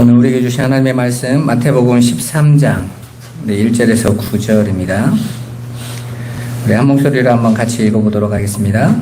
오늘 우리에게 주신 하나님의 말씀 마태복음 13장 1절에서 9절입니다. 우리 한 목소리로 한번 같이 읽어보도록 하겠습니다.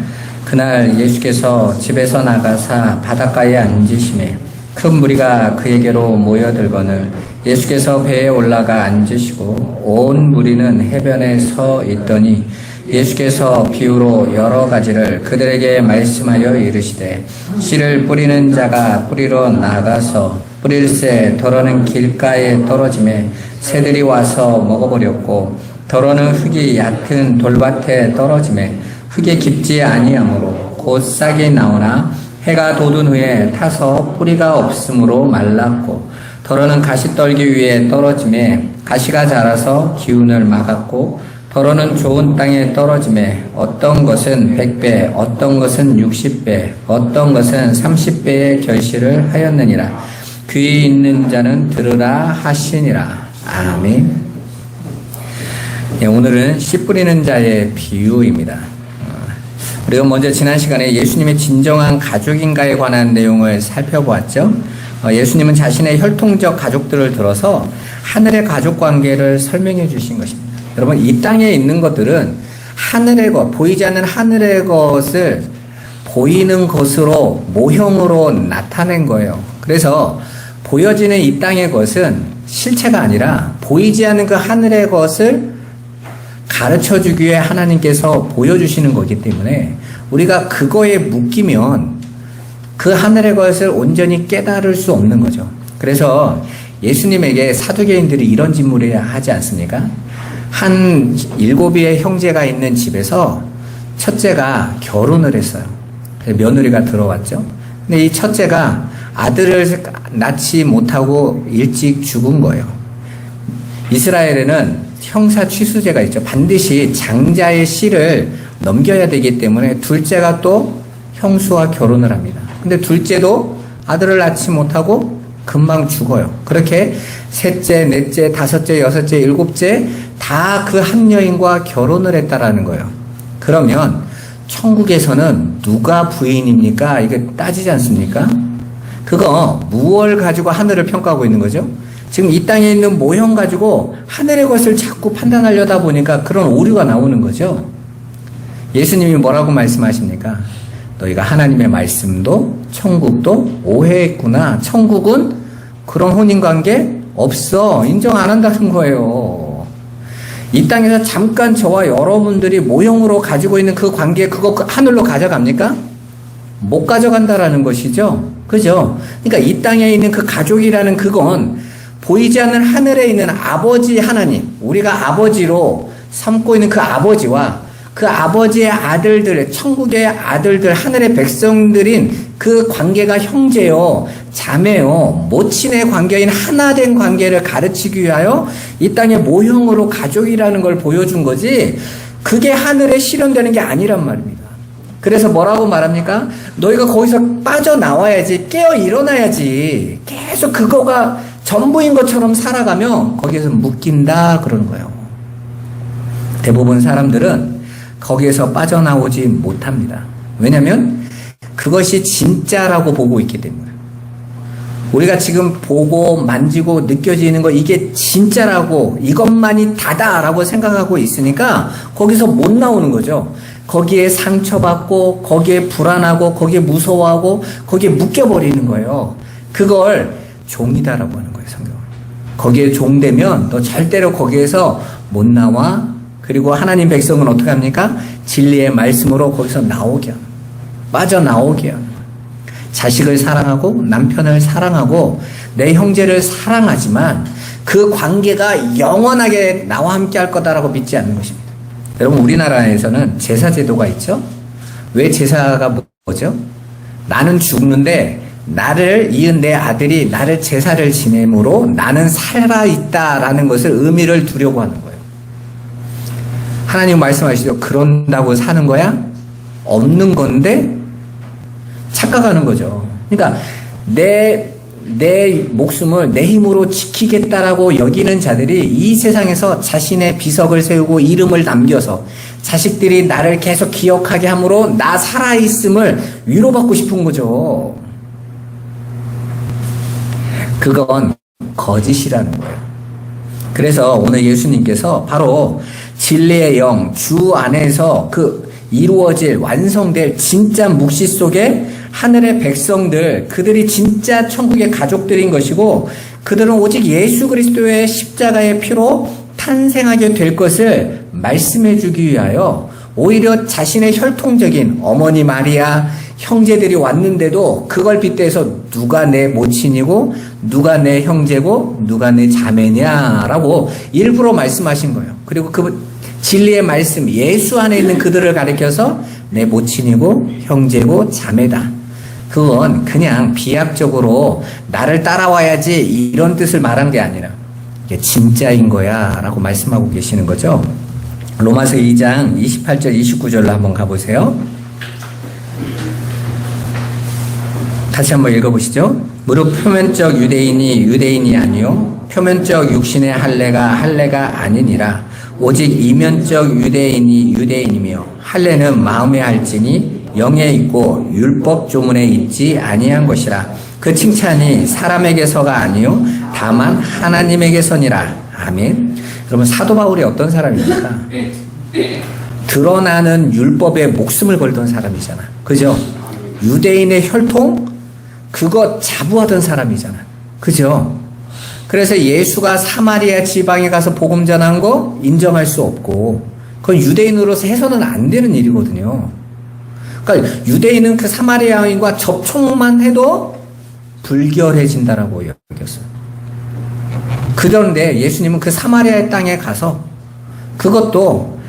그날 예수께서 집에서 나가사 바닷가에 앉으시매 큰 무리가 그에게로 모여들거늘 예수께서 배에 올라가 앉으시고 온 무리는 해변에 서 있더니 예수께서 비유로 여러 가지를 그들에게 말씀하여 이르시되 씨를 뿌리는 자가 뿌리러 나가서 뿌릴새 더러는 길가에 떨어지매 새들이 와서 먹어버렸고 더러는 흙이 얕은 돌밭에 떨어지매 흙이 깊지 아니하므로 곧 싹이 나오나 해가 돋은 후에 타서 뿌리가 없으므로 말랐고 더러는 가시떨기 위에 떨어지매 가시가 자라서 기운을 막았고 더러는 좋은 땅에 떨어지매 어떤 것은 100배 어떤 것은 60배 어떤 것은 30배의 결실을 하였느니라. 귀 있는 자는 들으라 하시니라. 아멘. 네, 오늘은 씨 뿌리는 자의 비유입니다. 우리가 먼저 지난 시간에 예수님의 진정한 가족인가에 관한 내용을 살펴보았죠. 예수님은 자신의 혈통적 가족들을 들어서 하늘의 가족관계를 설명해 주신 것입니다. 여러분, 이 땅에 있는 것들은 하늘의 것, 보이지 않는 하늘의 것을 보이는 것으로 모형으로 나타낸 거예요. 그래서 보여지는 이 땅의 것은 실체가 아니라 보이지 않는 그 하늘의 것을 가르쳐 주기 위해 하나님께서 보여주시는 거기 때문에 우리가 그거에 묶이면 그 하늘의 것을 온전히 깨달을 수 없는 거죠. 그래서 예수님에게 사두개인들이 이런 질문을 하지 않습니까? 한 7의 형제가 있는 집에서 첫째가 결혼을 했어요. 며느리가 들어왔죠. 근데 이 첫째가 아들을 낳지 못하고 일찍 죽은 거예요. 이스라엘에는 형사 취수제가 있죠. 반드시 장자의 씨를 넘겨야 되기 때문에 둘째가 또 형수와 결혼을 합니다. 근데 둘째도 아들을 낳지 못하고 금방 죽어요. 그렇게 셋째, 넷째, 다섯째, 여섯째, 일곱째 다 그 한 여인과 결혼을 했다라는 거예요. 그러면 천국에서는 누가 부인입니까? 이게 따지지 않습니까? 그거 무엇을 가지고 하늘을 평가하고 있는 거죠? 지금 이 땅에 있는 모형 가지고 하늘의 것을 자꾸 판단하려다 보니까 그런 오류가 나오는 거죠. 예수님이 뭐라고 말씀하십니까? 너희가 하나님의 말씀도 천국도 오해했구나. 천국은 그런 혼인관계 없어. 인정 안 한다는 거예요. 이 땅에서 잠깐 저와 여러분들이 모형으로 가지고 있는 그 관계 그거 하늘로 가져갑니까? 못 가져간다라는 것이죠. 그죠? 그러니까 이 땅에 있는 그 가족이라는 그건 보이지 않는 하늘에 있는 아버지 하나님, 우리가 아버지로 삼고 있는 그 아버지와 그 아버지의 아들들, 천국의 아들들, 하늘의 백성들인 그 관계가 형제요, 자매요, 모친의 관계인 하나된 관계를 가르치기 위하여 이 땅의 모형으로 가족이라는 걸 보여준 거지 그게 하늘에 실현되는 게 아니란 말입니다. 그래서 뭐라고 말합니까? 너희가 거기서 빠져나와야지, 깨어 일어나야지. 계속 그거가 전부인 것처럼 살아가면 거기에서 묶인다 그러는 거예요. 대부분 사람들은 거기에서 빠져나오지 못합니다. 왜냐하면 그것이 진짜라고 보고 있기 때문에. 우리가 지금 보고 만지고 느껴지는 거 이게 진짜라고 이것만이 다다라고 생각하고 있으니까 거기서 못 나오는 거죠. 거기에 상처받고 거기에 불안하고 거기에 무서워하고 거기에 묶여버리는 거예요. 그걸 종이다라고 하는 거예요, 성경은. 거기에 종되면 너 절대로 거기에서 못 나와. 그리고 하나님 백성은 어떻게 합니까? 진리의 말씀으로 거기서 나오게 하는, 빠져나오게 하는. 자식을 사랑하고 남편을 사랑하고 내 형제를 사랑하지만 그 관계가 영원하게 나와 함께 할 거다라고 믿지 않는 것입니다. 여러분, 우리나라에서는 제사 제도가 있죠? 왜 제사가 뭐죠? 나는 죽는데 나를 이은 내 아들이 나를 제사를 지내므로 나는 살아있다라는 것을 의미를 두려고 하는 거예요. 하나님 말씀하시죠. 그런다고 사는 거야? 없는 건데 착각하는 거죠. 그러니까 내 목숨을 내 힘으로 지키겠다라고 여기는 자들이 이 세상에서 자신의 비석을 세우고 이름을 남겨서 자식들이 나를 계속 기억하게 함으로 나 살아있음을 위로받고 싶은 거죠. 그건 거짓이라는 거예요. 그래서 오늘 예수님께서 바로 진리의 영, 주 안에서 그 이루어질, 완성될 진짜 묵시 속에 하늘의 백성들, 그들이 진짜 천국의 가족들인 것이고, 그들은 오직 예수 그리스도의 십자가의 피로 탄생하게 될 것을 말씀해 주기 위하여 오히려 자신의 혈통적인 어머니 마리아, 형제들이 왔는데도 그걸 빗대서 누가 내 모친이고 누가 내 형제고 누가 내 자매냐라고 일부러 말씀하신 거예요. 그리고 그 진리의 말씀, 예수 안에 있는 그들을 가리켜서 내 모친이고 형제고 자매다. 그건 그냥 비약적으로 나를 따라와야지 이런 뜻을 말한 게 아니라 이게 진짜인 거야 라고 말씀하고 계시는 거죠. 로마서 2장 28절 29절로 한번 가보세요. 다시 한번 읽어보시죠. 무릇 표면적 유대인이 유대인이 아니요 표면적 육신의 할례가 아니니라. 오직 이면적 유대인이 유대인이며 할례는 마음에 할지니 영에 있고 율법 조문에 있지 아니한 것이라. 그 칭찬이 사람에게서가 아니요 다만 하나님에게서니라. 아멘. 그러면 사도 바울이 어떤 사람입니까? 드러나는 율법에 목숨을 걸던 사람이잖아. 그죠? 유대인의 혈통? 그거 자부하던 사람이잖아. 그죠? 그래서 예수가 사마리아 지방에 가서 복음 전한 거 인정할 수 없고, 그건 유대인으로서 해서는 안 되는 일이거든요. 그러니까 유대인은 그 사마리아인과 접촉만 해도 불결해진다라고 여겼어요. 그런데 예수님은 그 사마리아의 땅에 가서 그것도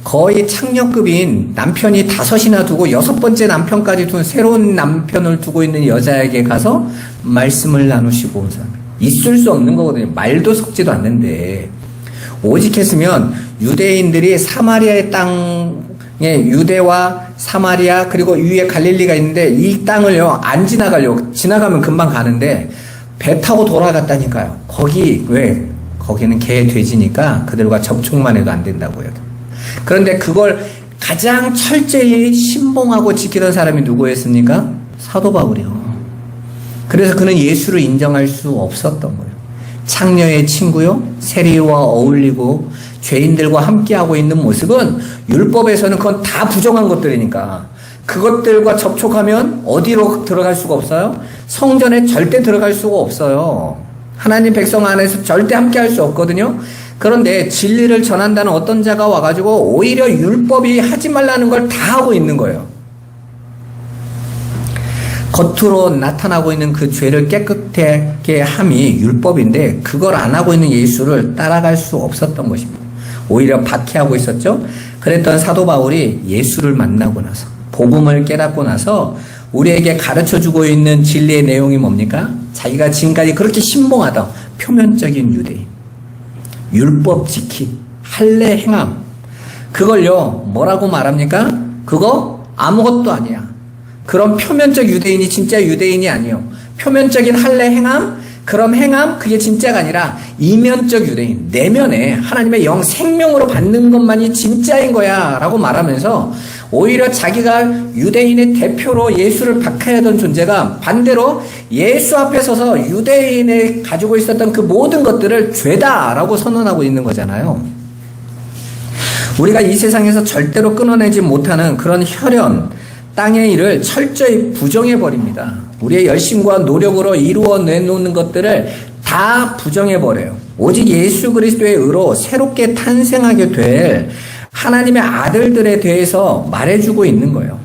거의 창녀급인 남편이 5이나 두고 6번째 남편까지 둔 새로운 남편을 두고 있는 여자에게 가서 말씀을 나누시고 온 사람. 있을 수 없는 거거든요. 말도 섞지도 않는데. 오직 했으면 유대인들이 사마리아의 땅에 유대와 사마리아 그리고 위에 갈릴리가 있는데 이 땅을요 안 지나가려고, 지나가면 금방 가는데 배 타고 돌아갔다니까요. 거기 왜? 거기는 개 돼지니까 그들과 접촉만 해도 안 된다고요. 그런데 그걸 가장 철저히 신봉하고 지키던 사람이 누구였습니까? 사도 바울이요. 그래서 그는 예수를 인정할 수 없었던 거예요. 창녀의 친구요, 세리와 어울리고 죄인들과 함께하고 있는 모습은 율법에서는 그건 다 부정한 것들이니까 그것들과 접촉하면 어디로 들어갈 수가 없어요? 성전에 절대 들어갈 수가 없어요. 하나님 백성 안에서 절대 함께할 수 없거든요. 그런데 진리를 전한다는 어떤 자가 와가지고 오히려 율법이 하지 말라는 걸 다 하고 있는 거예요. 겉으로 나타나고 있는 그 죄를 깨끗하게 함이 율법인데 그걸 안 하고 있는 예수를 따라갈 수 없었던 것입니다. 오히려 박해하고 있었죠. 그랬던 사도 바울이 예수를 만나고 나서 복음을 깨닫고 나서 우리에게 가르쳐주고 있는 진리의 내용이 뭡니까? 자기가 지금까지 그렇게 신봉하던 표면적인 유대인, 율법 지킴, 할례 행함, 그걸요 뭐라고 말합니까? 그거 아무것도 아니야. 그런 표면적 유대인이 진짜 유대인이 아니요. 표면적인 할례 행함, 그럼 행함 그게 진짜가 아니라 이면적 유대인, 내면에 하나님의 영 생명으로 받는 것만이 진짜인 거야 라고 말하면서 오히려 자기가 유대인의 대표로 예수를 박해하던 존재가 반대로 예수 앞에 서서 유대인이 가지고 있었던 그 모든 것들을 죄다라고 선언하고 있는 거잖아요. 우리가 이 세상에서 절대로 끊어내지 못하는 그런 혈연, 땅의 일을 철저히 부정해버립니다. 우리의 열심과 노력으로 이루어 내놓는 것들을 다 부정해버려요. 오직 예수 그리스도의 의로 새롭게 탄생하게 될 하나님의 아들들에 대해서 말해주고 있는 거예요.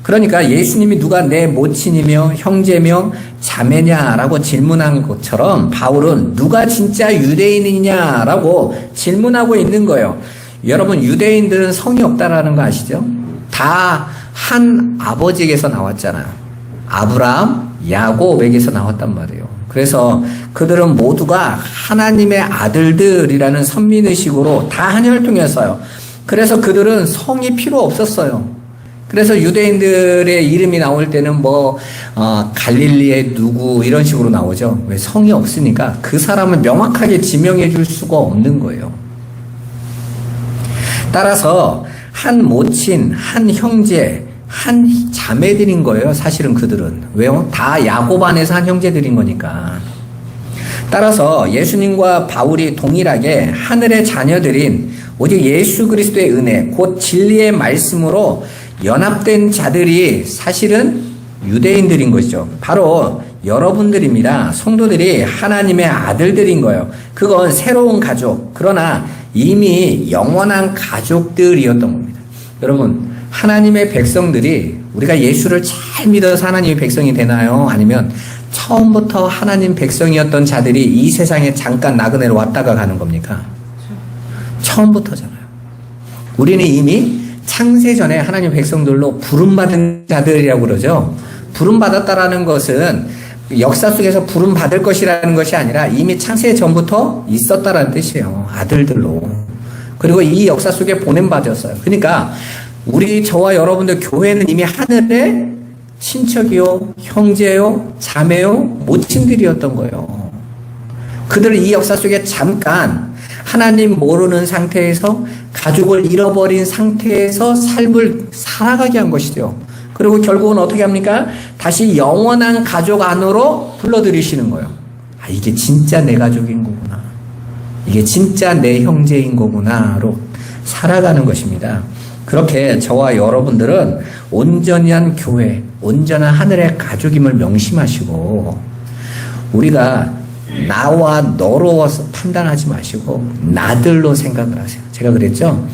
그러니까 예수님이 누가 내 모친이며 형제며 자매냐라고 질문한 것처럼 바울은 누가 진짜 유대인이냐라고 질문하고 있는 거예요. 여러분 유대인들은 성이 없다라는 거 아시죠? 다 한 아버지에게서 나왔잖아요. 아브라함, 야곱에게서 나왔단 말이에요. 그래서 그들은 모두가 하나님의 아들들이라는 선민의식으로 다 한 혈통이었어요. 그래서 그들은 성이 필요 없었어요. 그래서 유대인들의 이름이 나올 때는 갈릴리의 누구 이런 식으로 나오죠. 왜? 성이 없으니까 그 사람을 명확하게 지명해 줄 수가 없는 거예요. 따라서 한 모친, 한 형제, 한 자매들인 거예요. 사실은 그들은. 왜요? 다 야곱 안에서 한 형제들인 거니까. 따라서 예수님과 바울이 동일하게 하늘의 자녀들인 오직 예수 그리스도의 은혜, 곧 진리의 말씀으로 연합된 자들이 사실은 유대인들인 것이죠. 바로 여러분들입니다. 성도들이 하나님의 아들들인 거예요. 그건 새로운 가족, 그러나 이미 영원한 가족들이었던 겁니다. 여러분, 하나님의 백성들이 우리가 예수를 잘 믿어서 하나님의 백성이 되나요? 아니면 처음부터 하나님 백성이었던 자들이 이 세상에 잠깐 나그네로 왔다가 가는 겁니까? 처음부터잖아요. 우리는 이미 창세 전에 하나님 백성들로 부름받은 자들이라고 그러죠. 부름받았다라는 것은 역사 속에서 부름받을 것이라는 것이 아니라 이미 창세 전부터 있었다라는 뜻이에요. 아들들로. 그리고 이 역사 속에 보냄받았어요. 그러니까 저와 여러분들 교회는 이미 하늘의 친척이요, 형제요, 자매요, 모친들이었던 거예요. 그들은 이 역사 속에 잠깐 하나님 모르는 상태에서 가족을 잃어버린 상태에서 삶을 살아가게 한 것이죠. 그리고 결국은 어떻게 합니까? 다시 영원한 가족 안으로 불러들이시는 거예요. 아, 이게 진짜 내 가족인 거구나. 이게 진짜 내 형제인 거구나로 살아가는 것입니다. 그렇게 저와 여러분들은 온전한 교회, 온전한 하늘의 가족임을 명심하시고 우리가 나와 너로 판단하지 마시고 나들로 생각을 하세요. 제가 그랬죠?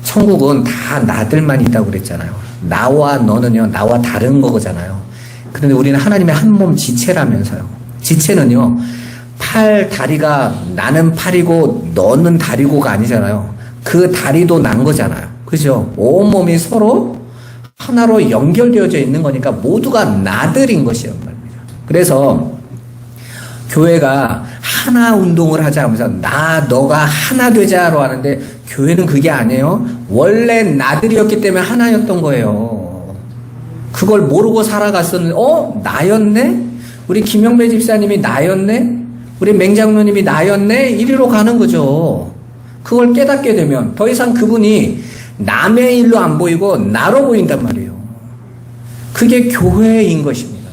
천국은 다 나들만 있다고 그랬잖아요. 나와 너는요, 나와 다른 거잖아요. 그런데 우리는 하나님의 한 몸 지체라면서요. 지체는요, 다리가 나는 팔이고 너는 다리고가 아니잖아요. 그 다리도 난 거잖아요. 그죠? 온몸이 서로 하나로 연결되어져 있는 거니까 모두가 나들인 것이란 말입니다. 그래서 교회가 하나 운동을 하자 하면서 너가 하나 되자로 하는데 교회는 그게 아니에요. 원래 나들이었기 때문에 하나였던 거예요. 그걸 모르고 살아갔었는데 나였네? 우리 김영배 집사님이 나였네? 우리 맹장로님이 나였네? 이리로 가는 거죠. 그걸 깨닫게 되면 더 이상 그분이 남의 일로 안 보이고 나로 보인단 말이에요. 그게 교회인 것입니다.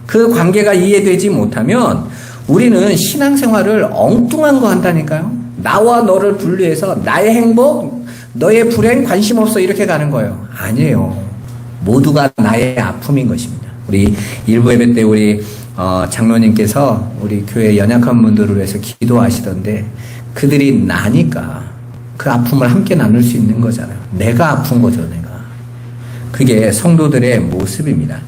그 관계가 이해되지 못하면 우리는 신앙생활을 엉뚱한 거 한다니까요. 나와 너를 분리해서 나의 행복, 너의 불행 관심 없어 이렇게 가는 거예요. 아니에요. 모두가 나의 아픔인 것입니다. 우리 일부 예배 때 우리 장로님께서 우리 교회 연약한 분들을 위해서 기도하시던데 그들이 나니까 그 아픔을 함께 나눌 수 있는 거잖아요. 내가 아픈 거죠, 내가. 그게 성도들의 모습입니다.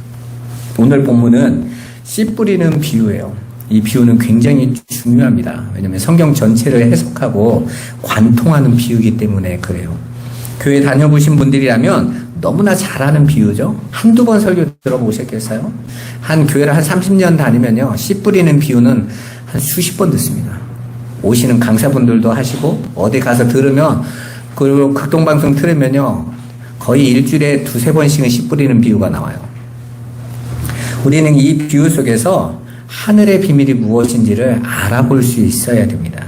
오늘 본문은 씨 뿌리는 비유예요. 이 비유는 굉장히 중요합니다. 왜냐하면 성경 전체를 해석하고 관통하는 비유이기 때문에 그래요. 교회 다녀보신 분들이라면 너무나 잘 아는 비유죠. 한두 번 설교 들어보셨겠어요? 한 교회를 한 30년 다니면요, 씨 뿌리는 비유는 한 수십 번 듣습니다. 오시는 강사분들도 하시고 어디 가서 들으면 그리고 극동방송 틀으면요 거의 일주일에 두세 번씩은 씨 뿌리는 비유가 나와요. 우리는 이 비유 속에서 하늘의 비밀이 무엇인지를 알아볼 수 있어야 됩니다.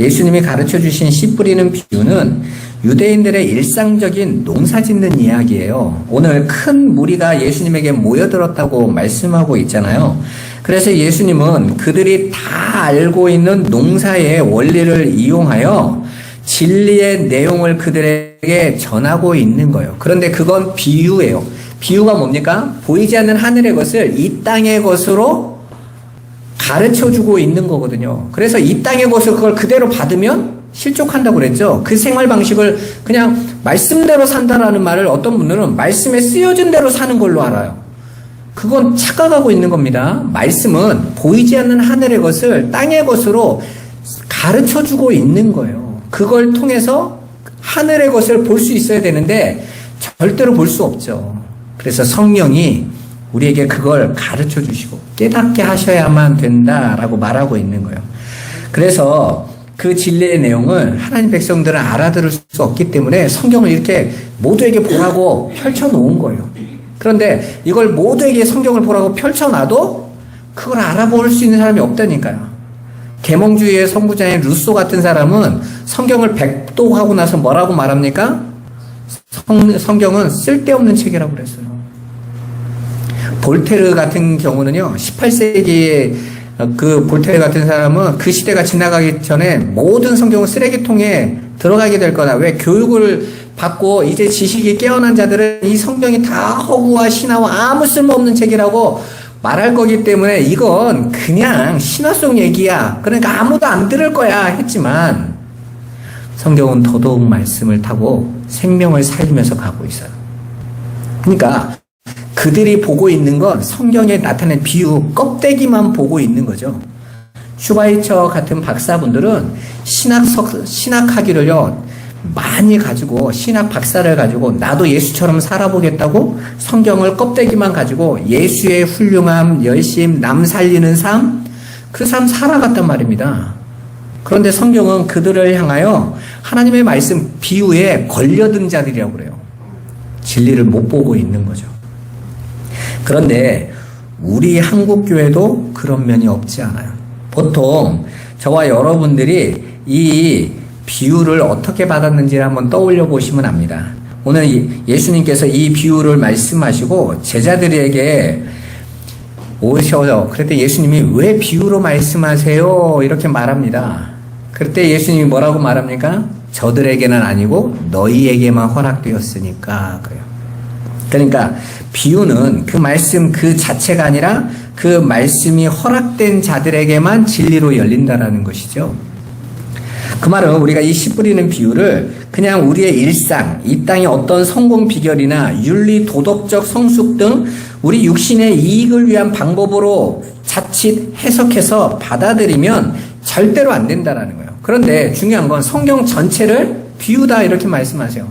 예수님이 가르쳐 주신 씨 뿌리는 비유는 유대인들의 일상적인 농사 짓는 이야기예요. 오늘 큰 무리가 예수님에게 모여들었다고 말씀하고 있잖아요. 그래서 예수님은 그들이 다 알고 있는 농사의 원리를 이용하여 진리의 내용을 그들에게 전하고 있는 거예요. 그런데 그건 비유예요. 비유가 뭡니까? 보이지 않는 하늘의 것을 이 땅의 것으로 가르쳐주고 있는 거거든요. 그래서 이 땅의 것을 그걸 그대로 받으면 실족한다고 그랬죠. 그 생활 방식을 그냥 말씀대로 산다라는 말을 어떤 분들은 말씀에 쓰여진 대로 사는 걸로 알아요. 그건 착각하고 있는 겁니다. 말씀은 보이지 않는 하늘의 것을 땅의 것으로 가르쳐주고 있는 거예요. 그걸 통해서 하늘의 것을 볼 수 있어야 되는데 절대로 볼 수 없죠. 그래서 성령이 우리에게 그걸 가르쳐 주시고 깨닫게 하셔야만 된다라고 말하고 있는 거예요. 그래서 그 진리의 내용을 하나님 백성들은 알아들을 수 없기 때문에 성경을 이렇게 모두에게 보라고 펼쳐놓은 거예요. 그런데 이걸 모두에게 성경을 보라고 펼쳐놔도 그걸 알아볼 수 있는 사람이 없다니까요. 계몽주의의 선구자인 루소 같은 사람은 성경을 백독하고 나서 뭐라고 말합니까? 성경은 쓸데없는 책이라고 그랬어요. 볼테르 같은 경우는요, 18세기에 그 볼테르 같은 사람은 그 시대가 지나가기 전에 모든 성경은 쓰레기통에 들어가게 될 거다. 왜? 교육을 받고 이제 지식이 깨어난 자들은 이 성경이 다 허구와 신화와 아무 쓸모없는 책이라고 말할 거기 때문에 이건 그냥 신화 속 얘기야. 그러니까 아무도 안 들을 거야 했지만 성경은 더더욱 말씀을 타고 생명을 살리면서 가고 있어요. 그러니까 그들이 보고 있는 건 성경에 나타낸 비유 껍데기만 보고 있는 거죠. 슈바이처 같은 박사분들은 신학학위를요 많이 가지고 신학 박사를 가지고 나도 예수처럼 살아보겠다고 성경을 껍데기만 가지고 예수의 훌륭함, 열심, 남 살리는 삶, 그 삶 살아갔단 말입니다. 그런데 성경은 그들을 향하여 하나님의 말씀 비유에 걸려든 자들이라고 그래요. 진리를 못 보고 있는 거죠. 그런데 우리 한국교회도 그런 면이 없지 않아요. 보통 저와 여러분들이 이 비유를 어떻게 받았는지를 한번 떠올려 보시면 압니다. 오늘 예수님께서 이 비유를 말씀하시고 제자들에게 오셔서 그랬더니 예수님이 왜 비유로 말씀하세요? 이렇게 말합니다. 그때 예수님이 뭐라고 말합니까? 저들에게는 아니고 너희에게만 허락되었으니까 그래요. 그러니까 비유는 그 말씀 그 자체가 아니라 그 말씀이 허락된 자들에게만 진리로 열린다라는 것이죠. 그 말은 우리가 이 씨 뿌리는 비유를 그냥 우리의 일상, 이 땅의 어떤 성공 비결이나 윤리, 도덕적 성숙 등 우리 육신의 이익을 위한 방법으로 자칫 해석해서 받아들이면 절대로 안 된다라는 거예요. 그런데 중요한 건 성경 전체를 비유다 이렇게 말씀하세요.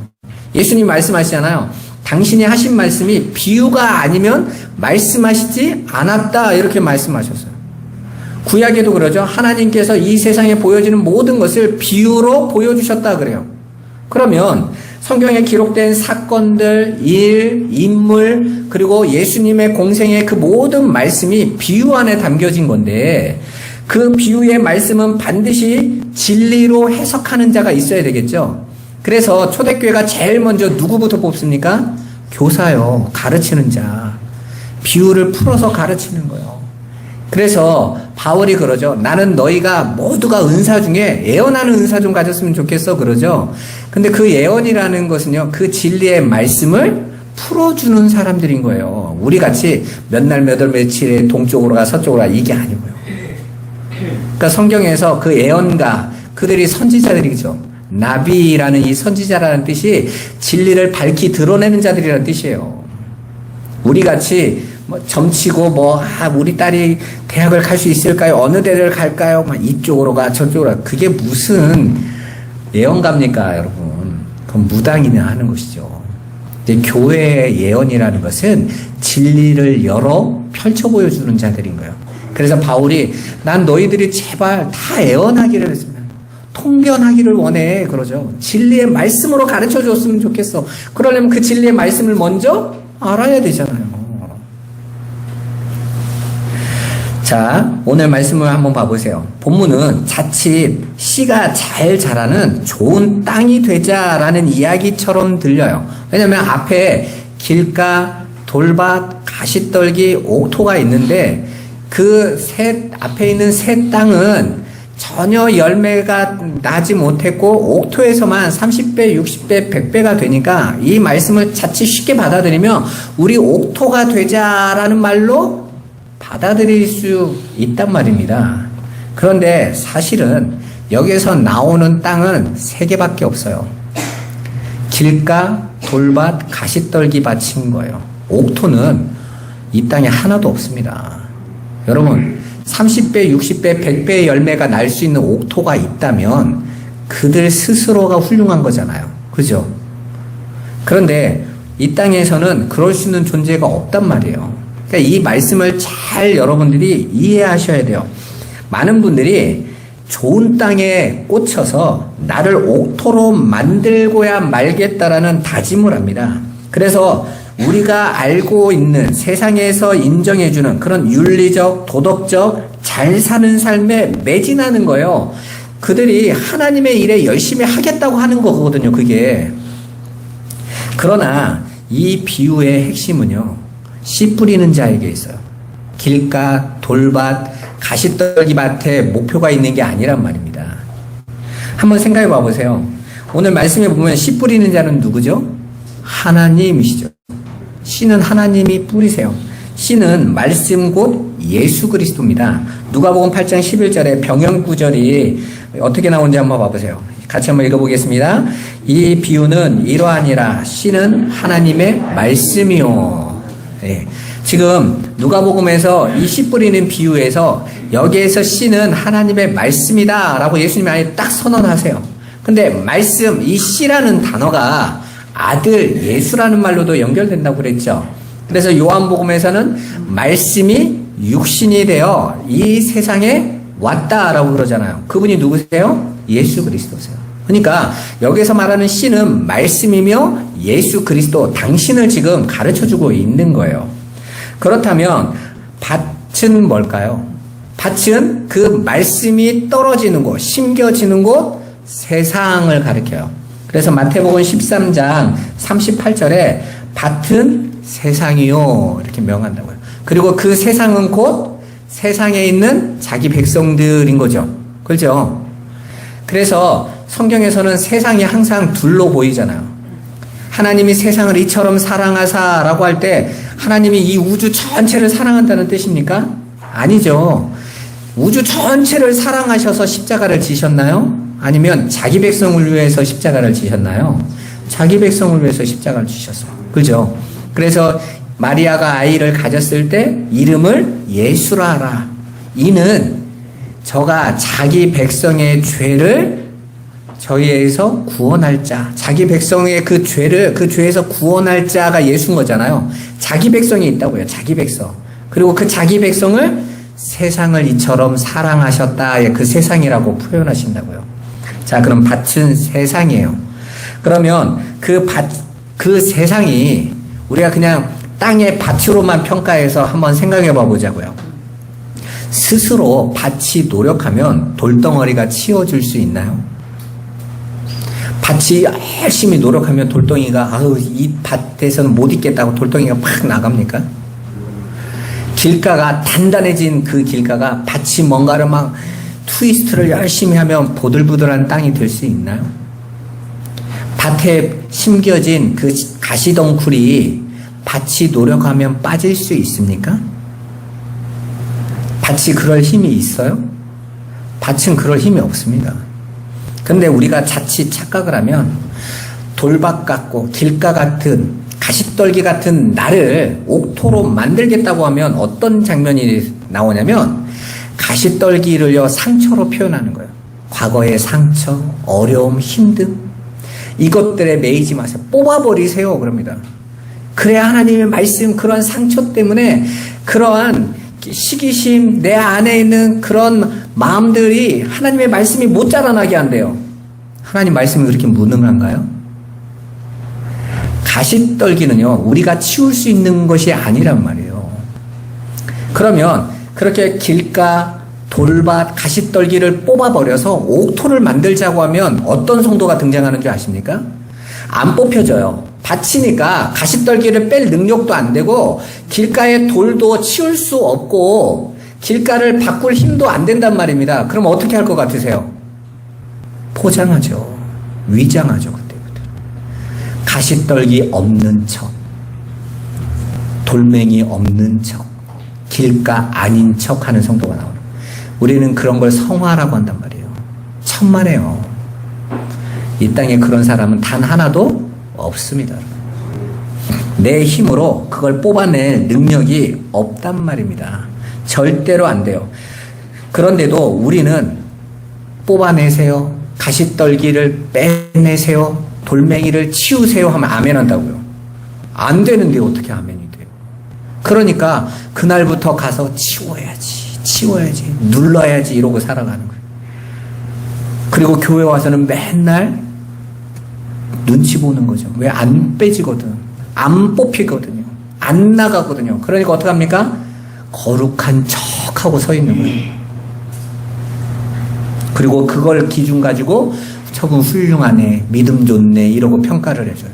예수님 말씀하시잖아요. 당신이 하신 말씀이 비유가 아니면 말씀하시지 않았다 이렇게 말씀하셨어요. 구약에도 그러죠. 하나님께서 이 세상에 보여지는 모든 것을 비유로 보여주셨다 그래요. 그러면 성경에 기록된 사건들, 일, 인물, 그리고 예수님의 공생의 그 모든 말씀이 비유 안에 담겨진 건데 그 비유의 말씀은 반드시 진리로 해석하는 자가 있어야 되겠죠. 그래서 초대교회가 제일 먼저 누구부터 뽑습니까? 교사요. 가르치는 자. 비유를 풀어서 가르치는 거예요. 그래서 바울이 그러죠. 나는 너희가 모두가 은사 중에 예언하는 은사 좀 가졌으면 좋겠어 그러죠. 근데 그 예언이라는 것은요. 그 진리의 말씀을 풀어주는 사람들인 거예요. 우리같이 몇 날 몇 월 며칠에 동쪽으로 가 서쪽으로 가 이게 아니고요. 그러니까 성경에서 그 예언가 그들이 선지자들이죠. 나비라는 이 선지자라는 뜻이 진리를 밝히 드러내는 자들이라는 뜻이에요. 우리같이 뭐 점치고 우리 딸이 대학을 갈 수 있을까요? 어느 대를 갈까요? 이쪽으로 가 저쪽으로 가. 그게 무슨 예언가입니까 여러분? 그건 무당이나 하는 것이죠. 이제 교회의 예언이라는 것은 진리를 열어 펼쳐 보여주는 자들인 거예요. 그래서 바울이 난 너희들이 제발 다 예언하기를 했습니다. 통변하기를 원해 그러죠. 진리의 말씀으로 가르쳐 줬으면 좋겠어. 그러려면 그 진리의 말씀을 먼저 알아야 되잖아요. 자, 오늘 말씀을 한번 봐보세요. 본문은 자칫 씨가 잘 자라는 좋은 땅이 되자라는 이야기처럼 들려요. 왜냐하면 앞에 길가, 돌밭, 가시떨기, 옥토가 있는데 그 앞에 있는 새 땅은 전혀 열매가 나지 못했고 옥토에서만 30배, 60배, 100배가 되니까 이 말씀을 자칫 쉽게 받아들이면 우리 옥토가 되자라는 말로 받아들일 수 있단 말입니다. 그런데 사실은 여기에서 나오는 땅은 3개밖에 없어요. 길가, 돌밭, 가시떨기 밭인 거예요. 옥토는 이 땅에 하나도 없습니다. 여러분 30배, 60배, 100배의 열매가 날 수 있는 옥토가 있다면 그들 스스로가 훌륭한 거잖아요. 그죠? 그런데 이 땅에서는 그럴 수 있는 존재가 없단 말이에요. 그러니까 이 말씀을 잘 여러분들이 이해하셔야 돼요. 많은 분들이 좋은 땅에 꽂혀서 나를 옥토로 만들고야 말겠다라는 다짐을 합니다. 그래서 우리가 알고 있는 세상에서 인정해주는 그런 윤리적, 도덕적, 잘 사는 삶에 매진하는 거예요. 그들이 하나님의 일에 열심히 하겠다고 하는 거거든요, 그게. 그러나 이 비유의 핵심은요, 씨 뿌리는 자에게 있어요. 길가, 돌밭, 가시떨기 밭에 목표가 있는 게 아니란 말입니다. 한번 생각해 봐 보세요. 오늘 말씀에 보면 씨 뿌리는 자는 누구죠? 하나님이시죠. 씨는 하나님이 뿌리세요. 씨는 말씀 곧 예수 그리스도입니다. 누가복음 8장 11절에 병영 구절이 어떻게 나오는지 한번 봐보세요. 같이 한번 읽어보겠습니다. 이 비유는 이러하니라. 씨는 하나님의 말씀이요. 네. 지금 누가복음에서 이 씨 뿌리는 비유에서 여기에서 씨는 하나님의 말씀이다 라고 예수님이 아예 딱 선언하세요. 근데 말씀, 이 씨라는 단어가 아들 예수라는 말로도 연결된다고 그랬죠. 그래서 요한복음에서는 말씀이 육신이 되어 이 세상에 왔다라고 그러잖아요. 그분이 누구세요? 예수 그리스도세요. 그러니까 여기서 말하는 씨는 말씀이며 예수 그리스도 당신을 지금 가르쳐주고 있는 거예요. 그렇다면 밭은 뭘까요? 밭은 그 말씀이 떨어지는 곳, 심겨지는 곳, 세상을 가리켜요. 그래서 마태복음 13장 38절에 밭은 세상이요 이렇게 명한다고요. 그리고 그 세상은 곧 세상에 있는 자기 백성들인 거죠. 그렇죠? 그래서 성경에서는 세상이 항상 둘로 보이잖아요. 하나님이 세상을 이처럼 사랑하사라고 할 때 하나님이 이 우주 전체를 사랑한다는 뜻입니까? 아니죠. 우주 전체를 사랑하셔서 십자가를 지셨나요? 아니면 자기 백성을 위해서 십자가를 지셨나요? 자기 백성을 위해서 십자가를 지셨어요. 그죠? 그래서 마리아가 아이를 가졌을 때 이름을 예수라 하라. 이는 저가 자기 백성의 죄를 저희에서 구원할 자, 자기 백성의 그 죄에서 구원할 자가 예수인 거잖아요. 자기 백성이 있다고요. 자기 백성. 그리고 그 자기 백성을 세상을 이처럼 사랑하셨다. 그 세상이라고 표현하신다고요. 자, 그럼 밭은 세상이에요. 그러면 그 세상이 우리가 그냥 땅의 밭으로만 평가해서 한번 생각해 봐 보자고요. 스스로 밭이 노력하면 돌덩어리가 치워줄 수 있나요? 밭이 열심히 노력하면 돌덩이가 이 밭에서는 못 있겠다고 돌덩이가 팍 나갑니까? 길가가 단단해진 그 길가가 밭이 뭔가를 막 트위스트를 열심히 하면 보들보들한 땅이 될 수 있나요? 밭에 심겨진 그 가시덩굴이 밭이 노력하면 빠질 수 있습니까? 밭이 그럴 힘이 있어요? 밭은 그럴 힘이 없습니다. 근데 우리가 자칫 착각을 하면 돌밭 같고 길가 같은 가시떨기 같은 나를 옥토로 만들겠다고 하면 어떤 장면이 나오냐면 가시떨기를요 상처로 표현하는 거예요. 과거의 상처, 어려움, 힘듦 이것들에 매이지 마세요. 뽑아버리세요. 그럽니다. 그래야 하나님의 말씀 그런 상처 때문에 그러한 시기심 내 안에 있는 그런 마음들이 하나님의 말씀이 못 자라나게 한대요. 하나님 말씀이 그렇게 무능한가요? 가시떨기는요 우리가 치울 수 있는 것이 아니란 말이에요. 그러면 그렇게 길가 돌밭 가시떨기를 뽑아버려서 옥토를 만들자고 하면 어떤 성도가 등장하는 줄 아십니까? 안 뽑혀져요. 밭이니까 가시떨기를 뺄 능력도 안 되고 길가의 돌도 치울 수 없고 길가를 바꿀 힘도 안 된단 말입니다. 그럼 어떻게 할 것 같으세요? 포장하죠. 위장하죠. 그때부터. 가시떨기 없는 척, 돌멩이 없는 척, 길가 아닌 척 하는 성도가 나오는 거예요. 우리는 그런 걸 성화라고 한단 말이에요. 천만에요. 이 땅에 그런 사람은 단 하나도 없습니다. 내 힘으로 그걸 뽑아낼 능력이 없단 말입니다. 절대로 안 돼요. 그런데도 우리는 뽑아내세요. 가시떨기를 빼내세요. 돌멩이를 치우세요 하면 아멘 한다고요. 안 되는데 어떻게 아멘이 돼요? 그러니까 그날부터 가서 치워야지, 눌러야지 이러고 살아가는 거예요. 그리고 교회 와서는 맨날 눈치 보는 거죠. 왜 안 빼지거든. 안 뽑히거든요. 안 나가거든요. 그러니까 어떡합니까? 거룩한 척하고 서 있는 거예요. 그리고 그걸 기준 가지고 저분 훌륭하네, 믿음 좋네 이러고 평가를 해줘요.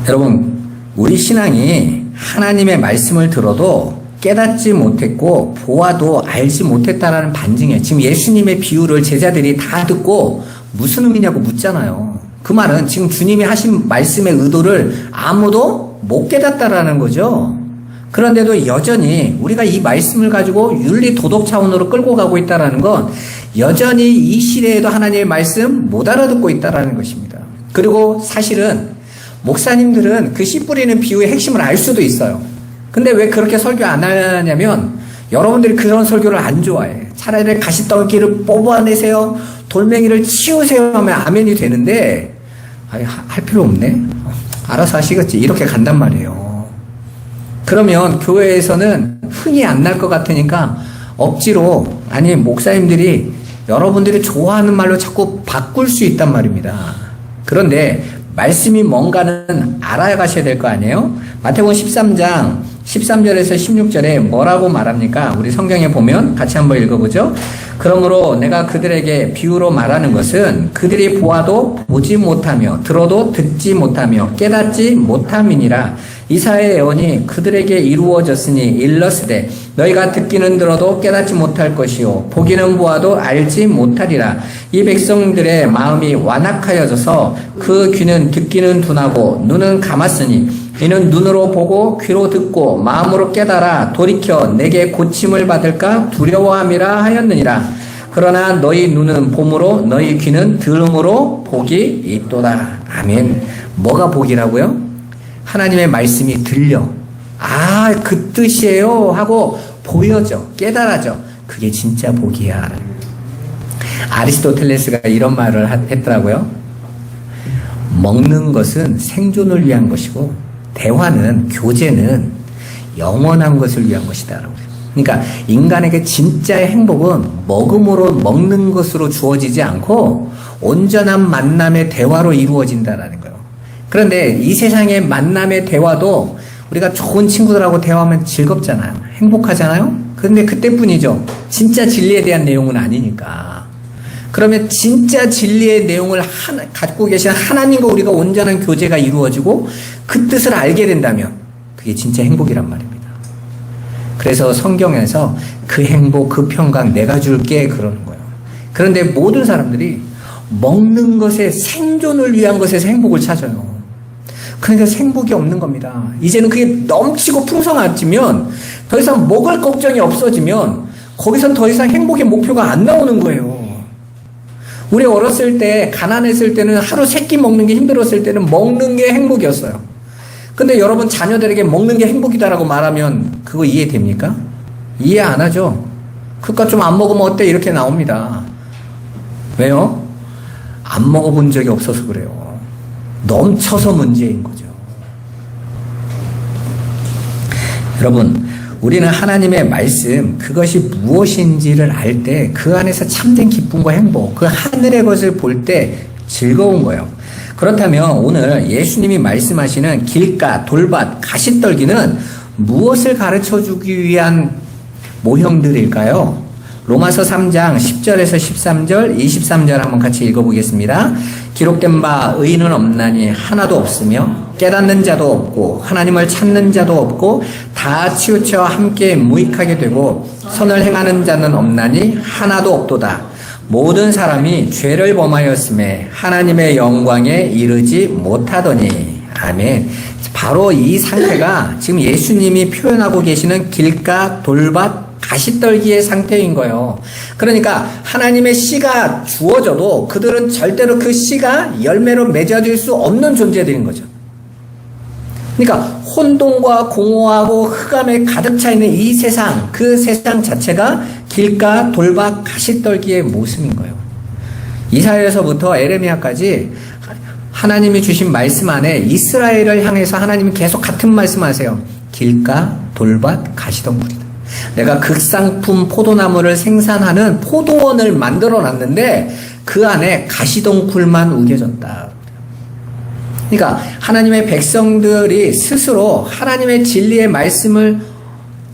여러분, 우리 신앙이 하나님의 말씀을 들어도 깨닫지 못했고 보아도 알지 못했다라는 반증이에요. 지금 예수님의 비유를 제자들이 다 듣고 무슨 의미냐고 묻잖아요. 그 말은 지금 주님이 하신 말씀의 의도를 아무도 못 깨닫다라는 거죠. 그런데도 여전히 우리가 이 말씀을 가지고 윤리 도덕 차원으로 끌고 가고 있다는 건 여전히 이 시대에도 하나님의 말씀 못 알아듣고 있다는 것입니다. 그리고 사실은 목사님들은 그 씨 뿌리는 비유의 핵심을 알 수도 있어요. 근데 왜 그렇게 설교 안 하냐면 여러분들이 그런 설교를 안 좋아해. 차라리 가시떨기를 뽑아내세요. 돌멩이를 치우세요 하면 아멘이 되는데 할 필요 없네. 알아서 하시겠지. 이렇게 간단 말이에요. 그러면 교회에서는 흥이 안 날 것 같으니까 억지로 아니 목사님들이 여러분들이 좋아하는 말로 자꾸 바꿀 수 있단 말입니다. 그런데 말씀이 뭔가는 알아가셔야 될 거 아니에요? 마태복음 13장 13절에서 16절에 뭐라고 말합니까? 우리 성경에 보면 같이 한번 읽어보죠. 그러므로 내가 그들에게 비유로 말하는 것은 그들이 보아도 보지 못하며 들어도 듣지 못하며 깨닫지 못함이니라. 이사야의 예언이 그들에게 이루어졌으니 일러스되 너희가 듣기는 들어도 깨닫지 못할 것이요 보기는 보아도 알지 못하리라. 이 백성들의 마음이 완악하여져서 그 귀는 듣기는 둔하고 눈은 감았으니 이는 눈으로 보고 귀로 듣고 마음으로 깨달아 돌이켜 내게 고침을 받을까 두려워함이라 하였느니라. 그러나 너희 눈은 봄으로 너희 귀는 들음으로 복이 있도다. 아멘. 뭐가 복이라고요? 하나님의 말씀이 들려. 아, 그 뜻이에요 하고 보여져, 깨달아져. 그게 진짜 복이야. 아리스토텔레스가 이런 말을 했더라고요. 먹는 것은 생존을 위한 것이고 대화는, 교제는 영원한 것을 위한 것이다. 그러니까 인간에게 진짜의 행복은 먹음으로, 먹는 것으로 주어지지 않고 온전한 만남의 대화로 이루어진다는 거예요. 그런데 이 세상의 만남의 대화도 우리가 좋은 친구들하고 대화하면 즐겁잖아요. 행복하잖아요. 그런데 그때뿐이죠. 진짜 진리에 대한 내용은 아니니까. 그러면 진짜 진리의 내용을 갖고 계신 하나님과 우리가 온전한 교제가 이루어지고 그 뜻을 알게 된다면 그게 진짜 행복이란 말입니다. 그래서 성경에서 그 행복, 그 평강 내가 줄게 그러는 거예요. 그런데 모든 사람들이 먹는 것에 생존을 위한 것에서 행복을 찾아요. 그러니까 행복이 없는 겁니다. 이제는 그게 넘치고 풍성해지면 더 이상 먹을 걱정이 없어지면 거기선 더 이상 행복의 목표가 안 나오는 거예요. 우리 어렸을 때 가난했을 때는 하루 3끼 먹는 게 힘들었을 때는 먹는 게 행복이었어요. 근데 여러분 자녀들에게 먹는 게 행복이다라고 말하면 그거 이해됩니까? 이해 안 하죠. 그러니까 좀 안 먹으면 어때? 이렇게 나옵니다. 왜요? 안 먹어본 적이 없어서 그래요. 넘쳐서 문제인 거죠. 여러분, 우리는 하나님의 말씀, 그것이 무엇인지를 알 때 그 안에서 참된 기쁨과 행복, 그 하늘의 것을 볼 때 즐거운 거예요. 그렇다면 오늘 예수님이 말씀하시는 길가, 돌밭, 가시떨기는 무엇을 가르쳐주기 위한 모형들일까요? 로마서 3장 10절에서 13절, 23절 한번 같이 읽어보겠습니다. 기록된 바 의인은 없나니 하나도 없으며 깨닫는 자도 없고 하나님을 찾는 자도 없고 다 치우쳐 함께 무익하게 되고 선을 행하는 자는 없나니 하나도 없도다. 모든 사람이 죄를 범하였음에 하나님의 영광에 이르지 못하더니. 아멘. 바로 이 상태가 지금 예수님이 표현하고 계시는 길가, 돌밭, 가시떨기의 상태인 거예요. 그러니까 하나님의 씨가 주어져도 그들은 절대로 그 씨가 열매로 맺어질 수 없는 존재들인 거죠. 그러니까 혼돈과 공허하고 흑암에 가득 차 있는 이 세상, 그 세상 자체가 길가, 돌밭, 가시떨기의 모습인 거예요. 이사야에서부터 에레미야까지 하나님이 주신 말씀 안에 이스라엘을 향해서 하나님이 계속 같은 말씀하세요. 길가, 돌밭, 가시덩굴이다. 내가 극상품 포도나무를 생산하는 포도원을 만들어 놨는데 그 안에 가시덩굴만 우겨졌다. 그러니까 하나님의 백성들이 스스로 하나님의 진리의 말씀을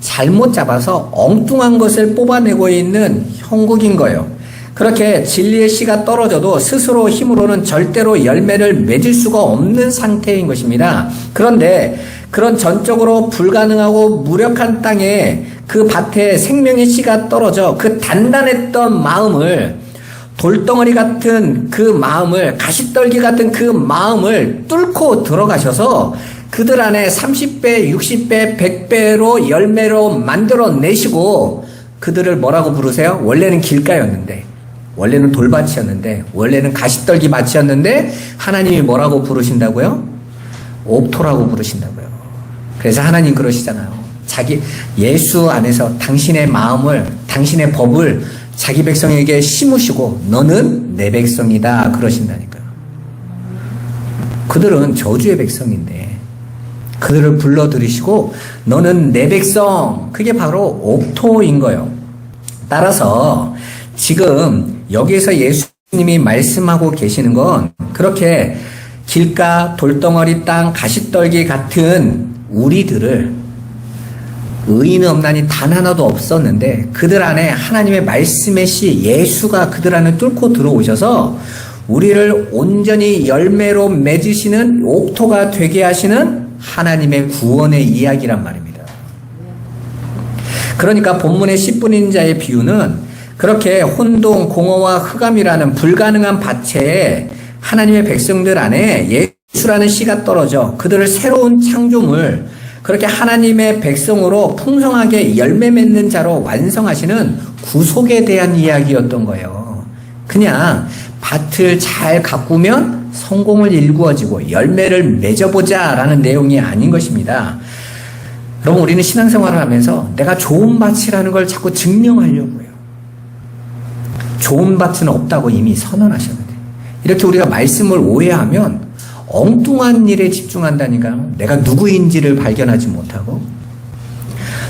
잘못 잡아서 엉뚱한 것을 뽑아내고 있는 형국인 거예요. 그렇게 진리의 씨가 떨어져도 스스로 힘으로는 절대로 열매를 맺을 수가 없는 상태인 것입니다. 그런데 그런 전적으로 불가능하고 무력한 땅에 그 밭에 생명의 씨가 떨어져 그 단단했던 마음을, 돌덩어리 같은 그 마음을, 가시떨기 같은 그 마음을 뚫고 들어가셔서 그들 안에 30배, 60배, 100배로 열매로 만들어내시고 그들을 뭐라고 부르세요? 원래는 길가였는데, 원래는 돌밭이었는데, 원래는 가시떨기 밭이었는데 하나님이 뭐라고 부르신다고요? 옥토라고 부르신다고요. 그래서 하나님 그러시잖아요. 예수 안에서 당신의 마음을, 당신의 법을 자기 백성에게 심으시고 너는 내 백성이다 그러신다니까요. 그들은 저주의 백성인데 그들을 불러들이시고 너는 내 백성, 그게 바로 옥토인 거예요. 따라서 지금 여기에서 예수님이 말씀하고 계시는 건 그렇게 길가, 돌덩어리 땅, 가시떨기 같은 우리들을, 의인은 없나니 단 하나도 없었는데 그들 안에 하나님의 말씀의 씨 예수가 그들 안에 뚫고 들어오셔서 우리를 온전히 열매로 맺으시는 옥토가 되게 하시는 하나님의 구원의 이야기란 말입니다. 그러니까 본문의 씨 뿌리는 자의 비유는 그렇게 혼동, 공허와 흑암이라는 불가능한 밭에 하나님의 백성들 안에 예수라는 씨가 떨어져 그들을 새로운 창조물, 그렇게 하나님의 백성으로 풍성하게 열매 맺는 자로 완성하시는 구속에 대한 이야기였던 거예요. 그냥 밭을 잘 가꾸면 성공을 일구어지고 열매를 맺어보자 라는 내용이 아닌 것입니다. 여러분, 우리는 신앙생활을 하면서 내가 좋은 밭이라는 걸 자꾸 증명하려고 해요. 좋은 밭은 없다고 이미 선언하셨는데, 이렇게 우리가 말씀을 오해하면 엉뚱한 일에 집중한다니까요. 내가 누구인지를 발견하지 못하고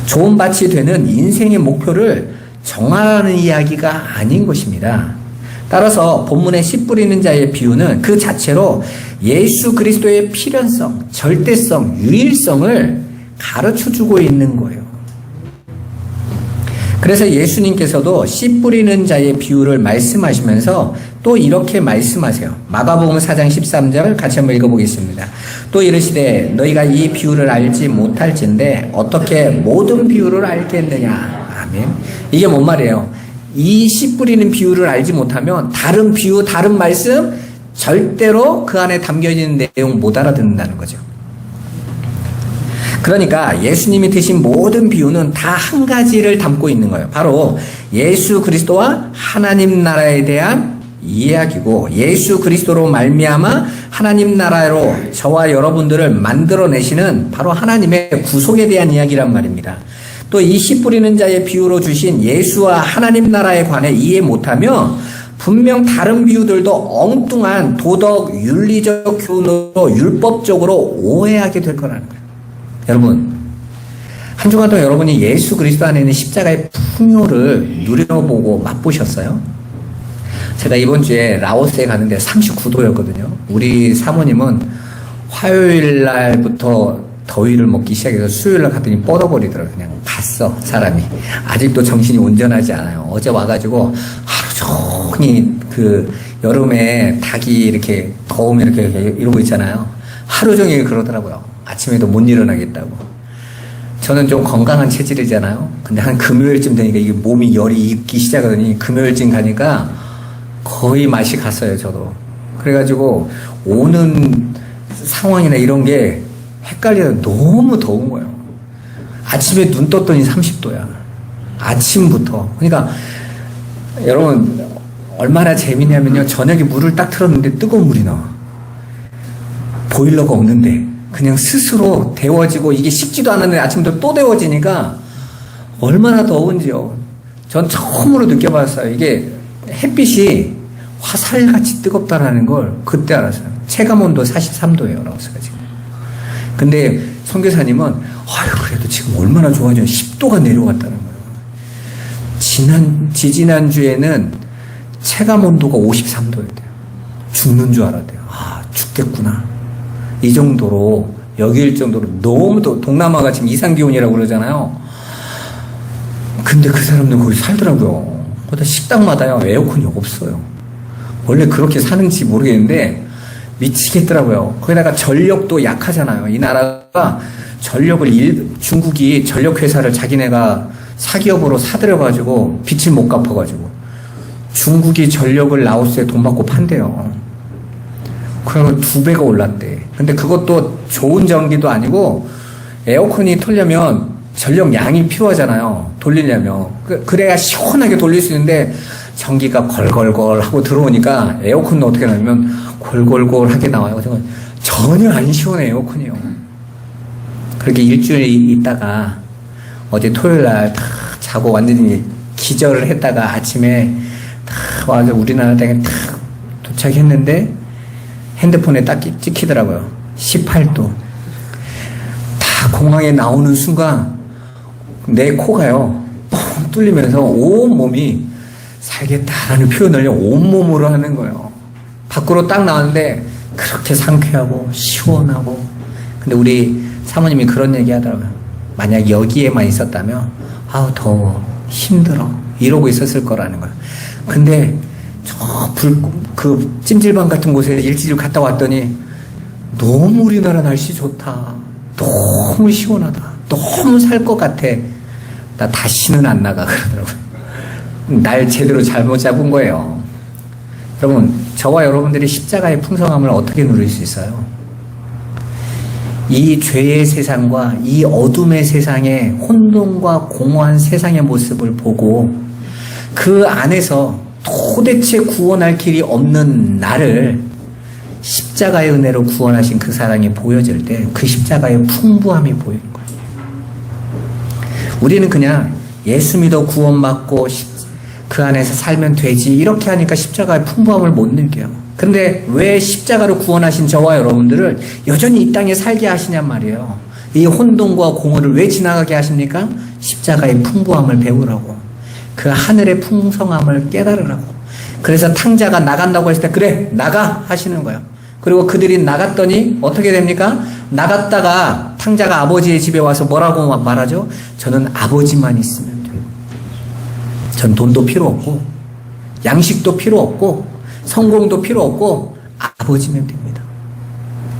좋은 밭이 되는 인생의 목표를 정하라는 이야기가 아닌 것입니다. 따라서 본문의 씨 뿌리는 자의 비유는 그 자체로 예수 그리스도의 필연성, 절대성, 유일성을 가르쳐주고 있는 거예요. 그래서 예수님께서도 씨 뿌리는 자의 비유를 말씀하시면서 또 이렇게 말씀하세요. 마가복음 4장 13절 같이 한번 읽어보겠습니다. 또 이르시되 너희가 이 비유를 알지 못할진데 어떻게 모든 비유를 알겠느냐. 아멘. 이게 뭔 말이에요? 이 씨 뿌리는 비유를 알지 못하면 다른 비유, 다른 말씀 절대로 그 안에 담겨있는 내용 못 알아듣는다는 거죠. 그러니까 예수님이 드신 모든 비유는 다 한 가지를 담고 있는 거예요. 바로 예수 그리스도와 하나님 나라에 대한 이야기고, 예수 그리스도로 말미암아 하나님 나라로 저와 여러분들을 만들어내시는 바로 하나님의 구속에 대한 이야기란 말입니다. 또 이 씨 뿌리는 자의 비유로 주신 예수와 하나님 나라에 관해 이해 못하며 분명 다른 비유들도 엉뚱한 도덕, 윤리적 교훈으로 율법적으로 오해하게 될 거라는 거예요. 여러분, 한 주간 동안 여러분이 예수 그리스도 안에 있는 십자가의 풍요를 누려보고 맛보셨어요? 제가 이번 주에 라오스에 가는데 39도였거든요. 우리 사모님은 화요일 날부터 더위를 먹기 시작해서 수요일 날 갔더니 뻗어버리더라고요. 그냥 갔어, 사람이. 아직도 정신이 온전하지 않아요. 어제 와가지고 하루 종일 그 여름에 닭이 이렇게 더우면 이렇게 이러고 있잖아요. 하루 종일 그러더라고요. 아침에도 못 일어나겠다고. 저는 좀 건강한 체질이잖아요. 근데 한 금요일쯤 되니까 이게 몸이 열이 있기 시작하더니 금요일쯤 가니까 거의 맛이 갔어요, 저도. 그래가지고 오는 상황이나 이런 게 헷갈려서 너무 더운 거예요. 아침에 눈 떴더니 30도야. 아침부터. 그러니까 여러분 얼마나 재미냐면요. 저녁에 물을 딱 틀었는데 뜨거운 물이 나와. 보일러가 없는데 그냥 스스로 데워지고, 이게 식지도 않았는데 아침부터 또 데워지니까 얼마나 더운지요. 전 처음으로 느껴봤어요. 이게 햇빛이 화살같이 뜨겁다라는 걸 그때 알았어요. 체감온도 43도예요. 라오스가 지금. 근데 선교사님은 아유 그래도 지금 얼마나 좋아져. 10도가 내려갔다는 거예요. 지지난주에는 체감온도가 53도였대요. 죽는 줄 알았대요. 아, 죽겠구나. 이 정도로, 여길 정도로 너무 동남아가 지금 이상기온이라고 그러잖아요. 근데 그 사람들 거기 살더라고요. 거기다 식당마다요, 에어컨이 없어요. 원래 그렇게 사는지 모르겠는데, 미치겠더라고요. 거기다가 전력도 약하잖아요. 이 나라가 중국이 전력회사를 자기네가 사기업으로 사들여가지고 빚을 못 갚아가지고 중국이 전력을 라오스에 돈 받고 판대요. 그러면 2배가 올랐대. 근데 그것도 좋은 전기도 아니고 에어컨이 틀려면 전력 양이 필요하잖아요. 돌리려면. 그래야 시원하게 돌릴 수 있는데 전기가 걸걸걸 하고 들어오니까 에어컨은 어떻게 나냐면 골골골 하게 나와요. 전혀 안 시원해, 에어컨이요. 그렇게 일주일 있다가 어제 토요일 날 탁 자고 완전히 기절을 했다가 아침에 탁 와서 우리나라 땅에 탁 도착했는데 핸드폰에 딱 찍히더라고요. 18도. 다 공항에 나오는 순간 내 코가요 뻥 뚫리면서 온몸이 살겠다라는 표현을 온몸으로 하는 거예요. 밖으로 딱 나왔는데 그렇게 상쾌하고 시원하고. 근데 우리 사모님이 그런 얘기 하더라고요. 만약 여기에만 있었다면 아우 더워 힘들어 이러고 있었을 거라는 거예요. 근데 그 찜질방 같은 곳에 일주일 갔다 왔더니 너무 우리나라 날씨 좋다, 너무 시원하다, 너무 살 것 같아, 나 다시는 안 나가 그러더라고요. 날 제대로 잘못 잡은 거예요. 여러분, 저와 여러분들이 십자가의 풍성함을 어떻게 누릴 수 있어요? 이 죄의 세상과 이 어둠의 세상의 혼돈과 공허한 세상의 모습을 보고 그 안에서 도대체 구원할 길이 없는 나를 십자가의 은혜로 구원하신 그 사랑이 보여질 때 그 십자가의 풍부함이 보이는 거예요. 우리는 그냥 예수 믿어 구원받고 그 안에서 살면 되지 이렇게 하니까 십자가의 풍부함을 못 느껴요. 근데 왜 십자가로 구원하신 저와 여러분들을 여전히 이 땅에 살게 하시냔 말이에요. 이 혼돈과 공허를 왜 지나가게 하십니까? 십자가의 풍부함을 배우라고, 그 하늘의 풍성함을 깨달으라고. 그래서 탕자가 나간다고 했을 때 그래 나가 하시는 거예요. 그리고 그들이 나갔더니 어떻게 됩니까? 나갔다가 탕자가 아버지의 집에 와서 뭐라고 말하죠? 저는 아버지만 있으면 돼요. 전 돈도 필요 없고 양식도 필요 없고 성공도 필요 없고 아버지면 됩니다.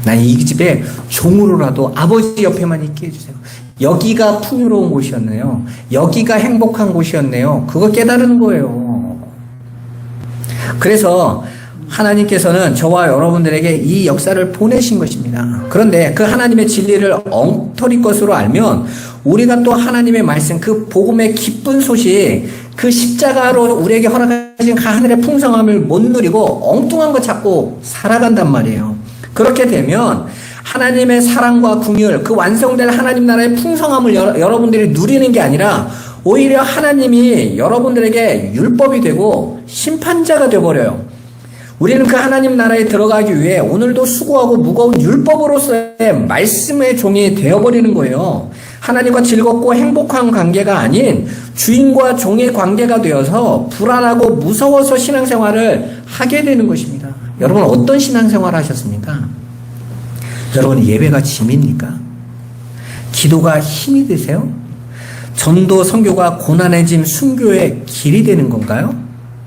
난 이 집에 종으로라도 아버지 옆에만 있게 해주세요. 여기가 풍요로운 곳이었네요. 여기가 행복한 곳이었네요. 그거 깨달은 거예요. 그래서 하나님께서는 저와 여러분들에게 이 역사를 보내신 것입니다. 그런데 그 하나님의 진리를 엉터리 것으로 알면 우리가 또 하나님의 말씀, 그 복음의 기쁜 소식, 그 십자가로 우리에게 허락하신 그 하늘의 풍성함을 못 누리고 엉뚱한 거 찾고 살아간단 말이에요. 그렇게 되면 하나님의 사랑과 긍휼, 그 완성된 하나님 나라의 풍성함을 여러분들이 누리는 게 아니라 오히려 하나님이 여러분들에게 율법이 되고 심판자가 되어버려요. 우리는 그 하나님 나라에 들어가기 위해 오늘도 수고하고 무거운 율법으로서의 말씀의 종이 되어버리는 거예요. 하나님과 즐겁고 행복한 관계가 아닌 주인과 종의 관계가 되어서 불안하고 무서워서 신앙생활을 하게 되는 것입니다. 여러분 어떤 신앙생활을 하셨습니까? 여러분 예배가 짐입니까? 기도가 힘이 되세요? 전도 선교가 고난의 짐 순교의 길이 되는 건가요?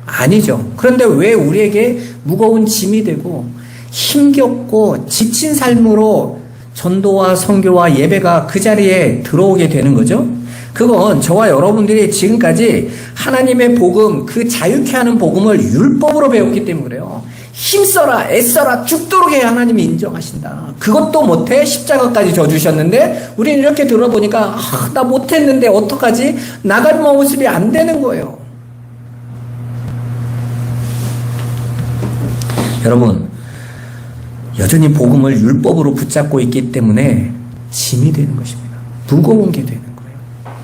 아니죠. 그런데 왜 우리에게 무거운 짐이 되고 힘겹고 지친 삶으로 전도와 선교와 예배가 그 자리에 들어오게 되는 거죠? 그건 저와 여러분들이 지금까지 하나님의 복음, 그 자유케 하는 복음을 율법으로 배웠기 때문에 그래요. 힘써라, 애써라, 죽도록 해야 하나님이 인정하신다. 그것도 못해 십자가까지 져주셨는데 우리는 이렇게 들어보니까 나 못했는데 어떡하지? 나갈 모습이 안 되는 거예요. 여러분, 여전히 복음을 율법으로 붙잡고 있기 때문에 짐이 되는 것입니다. 무거운 게 되는 거예요.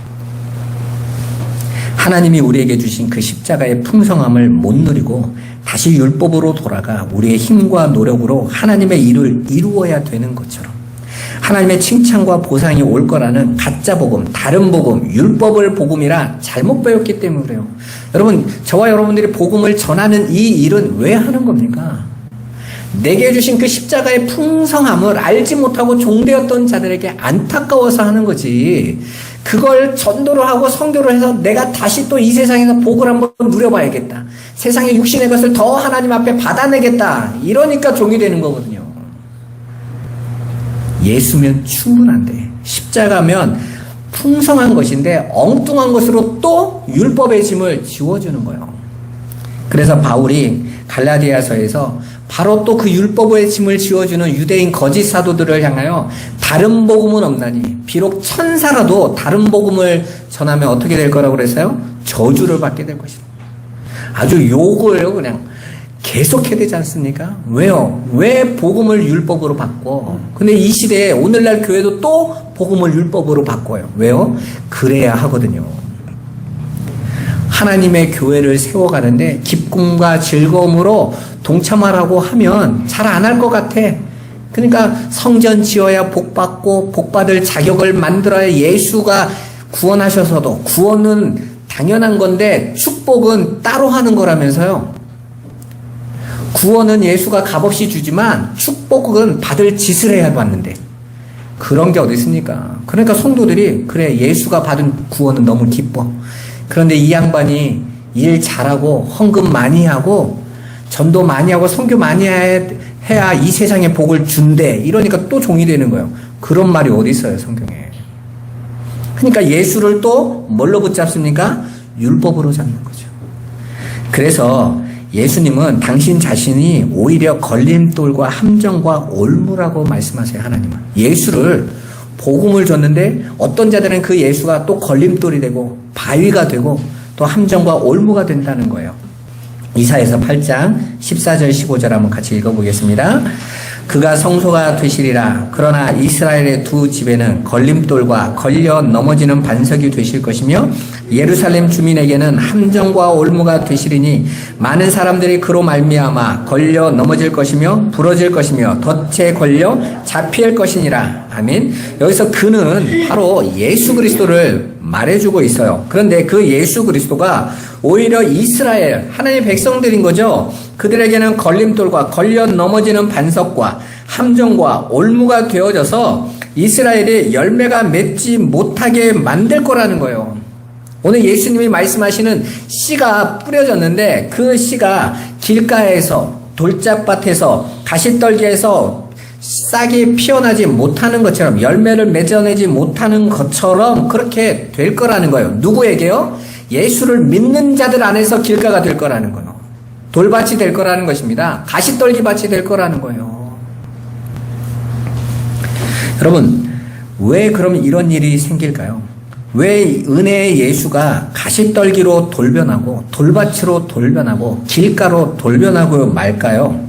하나님이 우리에게 주신 그 십자가의 풍성함을 못 누리고 다시 율법으로 돌아가 우리의 힘과 노력으로 하나님의 일을 이루어야 되는 것처럼 하나님의 칭찬과 보상이 올 거라는 가짜 복음, 다른 복음, 율법을 복음이라 잘못 배웠기 때문에 그래요. 여러분, 저와 여러분들이 복음을 전하는 이 일은 왜 하는 겁니까? 내게 주신 그 십자가의 풍성함을 알지 못하고 종되었던 자들에게 안타까워서 하는 거지. 그걸 전도를 하고 선교를 해서 내가 다시 또 이 세상에서 복을 한번 누려봐야겠다. 세상의 육신의 것을 더 하나님 앞에 받아내겠다. 이러니까 종이 되는 거거든요. 예수면 충분한데, 십자가면 풍성한 것인데 엉뚱한 것으로 또 율법의 짐을 지워주는 거예요. 그래서 바울이 갈라디아서에서 바로 또 그 율법의 짐을 지워주는 유대인 거짓 사도들을 향하여 다른 복음은 없나니, 비록 천사라도 다른 복음을 전하면 어떻게 될 거라고 그랬어요? 저주를 받게 될 것이다. 아주 욕을 그냥 계속해야 되지 않습니까? 왜요? 왜 복음을 율법으로 바꿔? 근데 이 시대에 오늘날 교회도 또 복음을 율법으로 바꿔요. 왜요? 그래야 하거든요. 하나님의 교회를 세워가는데 기쁨과 즐거움으로 동참하라고 하면 잘 안 할 것 같아. 그러니까 성전 지어야 복받고 복받을 자격을 만들어야 예수가 구원하셔서도, 구원은 당연한 건데 축복은 따로 하는 거라면서요. 구원은 예수가 값없이 주지만 축복은 받을 짓을 해야 받는데 그런 게 어디 있습니까? 그러니까 성도들이 그래, 예수가 받은 구원은 너무 기뻐. 그런데 이 양반이 일 잘하고 헌금 많이 하고 전도 많이 하고 선교 많이 해야 이 세상에 복을 준대. 이러니까 또 종이 되는 거예요. 그런 말이 어디 있어요, 성경에. 그러니까 예수를 또 뭘로 붙잡습니까? 율법으로 잡는 거죠. 그래서 예수님은 당신 자신이 오히려 걸림돌과 함정과 올무라고 말씀하세요, 하나님은. 예수를, 복음을 줬는데 어떤 자들은 그 예수가 또 걸림돌이 되고 바위가 되고 또 함정과 올무가 된다는 거예요. 이사야서 8장 14절 15절 한번 같이 읽어보겠습니다. 그가 성소가 되시리라. 그러나 이스라엘의 두 집에는 걸림돌과 걸려 넘어지는 반석이 되실 것이며 예루살렘 주민에게는 함정과 올무가 되시리니 많은 사람들이 그로 말미암아 걸려 넘어질 것이며 부러질 것이며 덫에 걸려 잡힐 것이니라. 아멘. 여기서 그는 바로 예수 그리스도를 말해주고 있어요. 그런데 그 예수 그리스도가 오히려 이스라엘, 하나님의 백성들인 거죠. 그들에게는 걸림돌과 걸려 넘어지는 반석과 함정과 올무가 되어져서 이스라엘이 열매가 맺지 못하게 만들 거라는 거예요. 오늘 예수님이 말씀하시는 씨가 뿌려졌는데 그 씨가 길가에서, 돌짝밭에서, 가시떨기에서 싹이 피어나지 못하는 것처럼, 열매를 맺어내지 못하는 것처럼 그렇게 될 거라는 거예요. 누구에게요? 예수를 믿는 자들 안에서 길가가 될 거라는 거예요. 돌밭이 될 거라는 것입니다. 가시떨기밭이 될 거라는 거예요. 여러분, 왜 그럼 이런 일이 생길까요? 왜 은혜의 예수가 가시떨기로 돌변하고 돌밭으로 돌변하고 길가로 돌변하고 말까요?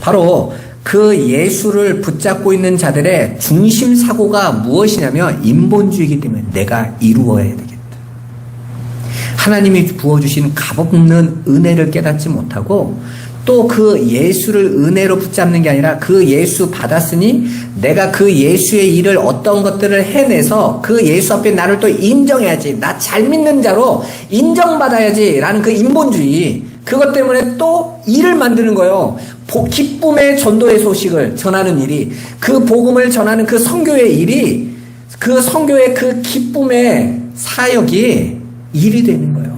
바로 그 예수를 붙잡고 있는 자들의 중심 사고가 무엇이냐면 인본주의이기 때문에 내가 이루어야 되겠다. 하나님이 부어주신 값없는 은혜를 깨닫지 못하고 또 그 예수를 은혜로 붙잡는 게 아니라 그 예수 받았으니 내가 그 예수의 일을 어떤 것들을 해내서 그 예수 앞에 나를 또 인정해야지, 나 잘 믿는 자로 인정받아야지 라는 그 인본주의, 그것 때문에 또 일을 만드는 거예요. 기쁨의 전도의 소식을 전하는 일이, 그 복음을 전하는 그 선교의 일이, 그 선교의 그 기쁨의 사역이 일이 되는 거예요.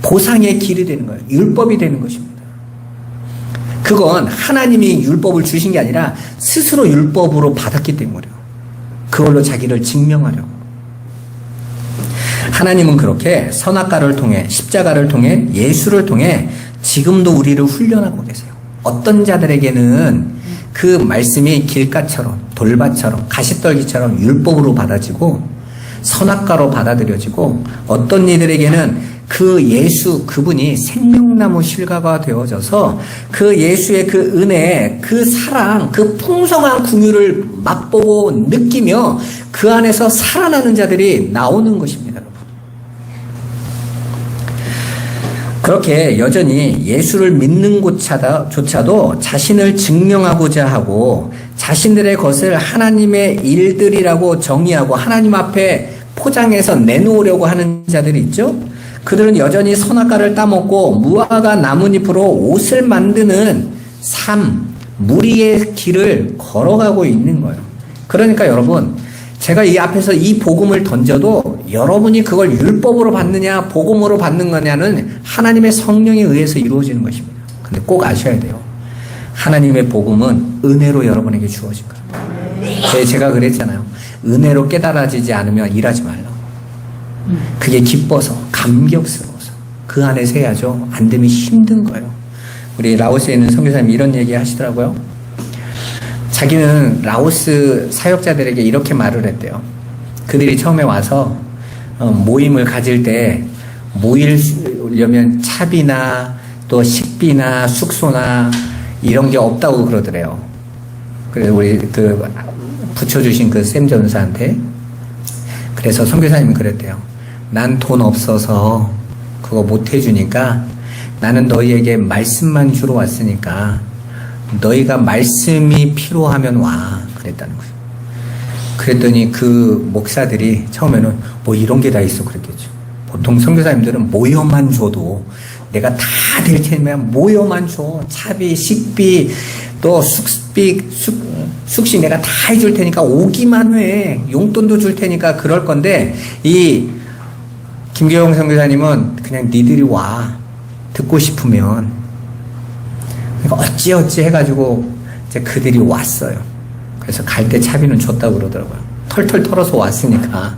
보상의 길이 되는 거예요. 율법이 되는 것입니다. 그건 하나님이 율법을 주신 게 아니라 스스로 율법으로 받았기 때문이에요. 그걸로 자기를 증명하려고. 하나님은 그렇게 선악과를 통해, 십자가를 통해, 예수를 통해 지금도 우리를 훈련하고 계세요. 어떤 자들에게는 그 말씀이 길가처럼, 돌밭처럼, 가시떨기처럼 율법으로 받아지고 선악과로 받아들여지고, 어떤 이들에게는 그 예수, 그분이 생명나무 실과가 되어져서 그 예수의 그 은혜, 그 사랑, 그 풍성한 긍휼을 맛보고 느끼며 그 안에서 살아나는 자들이 나오는 것입니다, 여러분. 그렇게 여전히 예수를 믿는 곳조차도 자신을 증명하고자 하고 자신들의 것을 하나님의 일들이라고 정의하고 하나님 앞에 포장해서 내놓으려고 하는 자들이 있죠. 그들은 여전히 선악과를 따먹고 무화과 나뭇잎으로 옷을 만드는 무리의 길을 걸어가고 있는 거예요. 그러니까 여러분, 제가 이 앞에서 이 복음을 던져도 여러분이 그걸 율법으로 받느냐 복음으로 받는 거냐는 하나님의 성령에 의해서 이루어지는 것입니다. 근데 꼭 아셔야 돼요. 하나님의 복음은 은혜로 여러분에게 주어진 거예요. 제가 그랬잖아요. 은혜로 깨달아지지 않으면 일하지 말라고. 그게 기뻐서 감격스러워서 그 안에서 해야죠. 안 되면 힘든 거예요. 우리 라오스에 있는 선교사님이 이런 얘기 하시더라고요. 자기는 라오스 사역자들에게 이렇게 말을 했대요. 그들이 처음에 와서 모임을 가질 때 모이려면 차비나 또 식비나 숙소나 이런 게 없다고 그러더래요. 그래서 우리 붙여주신 그 샘 전사한테. 그래서 선교사님이 그랬대요. 난 돈 없어서 그거 못 해주니까 나는 너희에게 말씀만 주러 왔으니까 너희가 말씀이 필요하면 와. 그랬다는 거예요. 그랬더니 그 목사들이 처음에는 뭐 이런 게 다 있어 그랬겠죠. 보통 선교사님들은 모여만 줘도 내가 다 될 테면 모여만 줘. 차비, 식비, 또 숙식 내가 다 해줄 테니까 오기만 해. 용돈도 줄 테니까 그럴 건데 이 김계영 선교사님은 그냥 니들이 와. 듣고 싶으면. 그러니까 어찌 해가지고 이제 그들이 왔어요. 그래서 갈 때 차비는 줬다고 그러더라고요. 털털 털어서 왔으니까.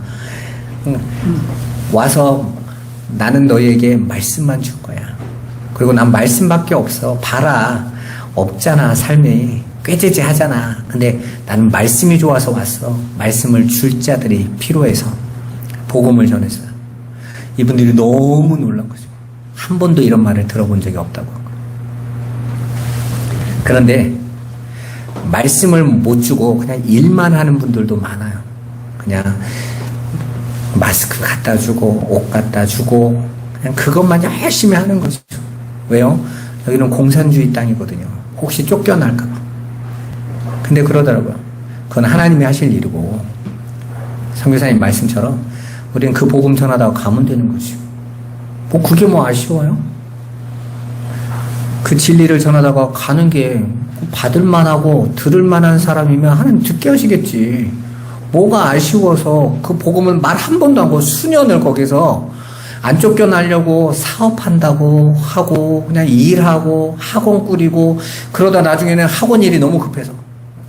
와서 나는 너희에게 말씀만 줄 거야. 그리고 난 말씀밖에 없어. 봐라. 없잖아, 삶이. 꾀죄죄 하잖아. 근데 나는 말씀이 좋아서 왔어. 말씀을 줄 자들이 필요해서 복음을 전했어요. 이분들이 너무 놀란 거죠. 한 번도 이런 말을 들어본 적이 없다고. 그런데 말씀을 못 주고 그냥 일만 하는 분들도 많아요. 그냥 마스크 갖다 주고 옷 갖다 주고 그냥 그것만 열심히 하는 거죠. 왜요? 여기는 공산주의 땅이거든요. 혹시 쫓겨날까 봐. 근데 그러더라고요. 그건 하나님이 하실 일이고 선교사님 말씀처럼 우리는 그 복음 전하다가 가면 되는 거죠. 뭐 그게 뭐 아쉬워요? 그 진리를 전하다가 가는 게 받을 만하고 들을 만한 사람이면 하나님 듣게 하시겠지. 뭐가 아쉬워서 그 복음은 말 한 번도 안 하고 수년을 거기서 안 쫓겨나려고 사업한다고 하고 그냥 일하고 학원 꾸리고 그러다 나중에는 학원 일이 너무 급해서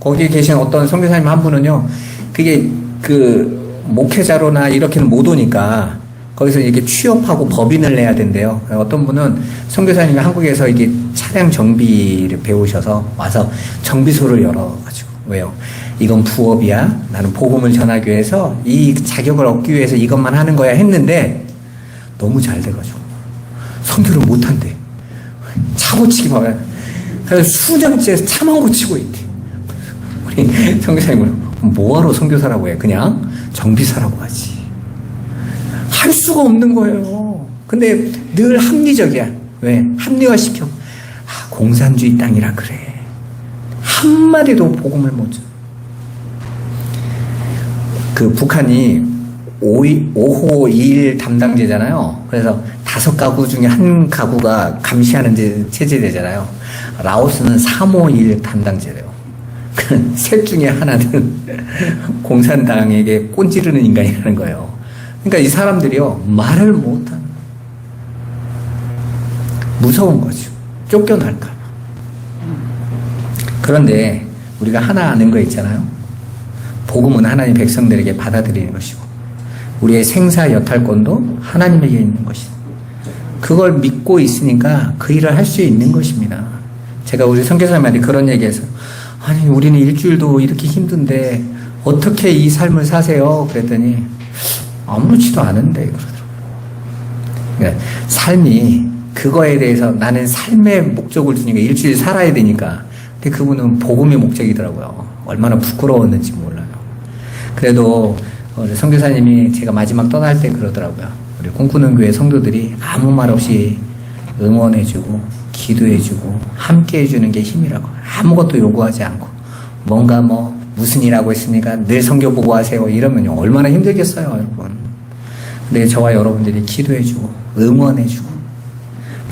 거기에 계신 어떤 선교사님 한 분은요, 그게 그 목회자로나 이렇게는 못 오니까 거기서 이렇게 취업하고 법인을 내야 된대요. 어떤 분은 선교사님이 한국에서 이게 차량 정비를 배우셔서 와서 정비소를 열어가지고. 왜요? 이건 부업이야. 나는 복음을 전하기 위해서 이 자격을 얻기 위해서 이것만 하는 거야 했는데 너무 잘 돼가지고 선교를 못한대. 차 고치기만 해. 그래서 수년째 차만 고치고 있대. 우리 선교사님은 뭐하러 선교사라고 해? 그냥 정비사라고 하지. 할 수가 없는 거예요. 근데 늘 합리적이야. 왜? 합리화시켜. 공산주의 땅이라 그래. 한마디도 복음을 못 줘. 그 북한이 5호 2일 담당제잖아요. 그래서 5가구 중에 한 가구가 감시하는 체제되잖아요. 라오스는 3호 2일 담당제래요. 셋 중에 하나는 공산당에게 꼰지르는 인간이라는 거예요. 그러니까 이 사람들이요, 말을 못하는. 무서운 거죠. 쫓겨날까. 그런데 우리가 하나 아는 거 있잖아요. 복음은 하나님 백성들에게 받아들이는 것이고 우리의 생사 여탈권도 하나님에게 있는 것이다. 그걸 믿고 있으니까 그 일을 할 수 있는 것입니다. 제가 우리 선교사님한테 그런 얘기해서 아니 우리는 일주일도 이렇게 힘든데 어떻게 이 삶을 사세요? 그랬더니 아무렇지도 않은데 그러더라고요. 그러니까 삶이 그거에 대해서 나는 삶의 목적을 두니까 일주일 살아야 되니까. 근데 그분은 복음의 목적이더라고요. 얼마나 부끄러웠는지 몰라요. 그래도 우리 선교사님이 제가 마지막 떠날 때 그러더라고요. 우리 꿈꾸는 교회 성도들이 아무 말 없이 응원해주고 기도해주고 함께 해주는 게 힘이라고. 아무것도 요구하지 않고 뭔가 뭐 무슨 일 하고 있습니까? 늘 성교 보고 하세요. 이러면요 얼마나 힘들겠어요, 여러분. 근데 저와 여러분들이 기도해주고 응원해주고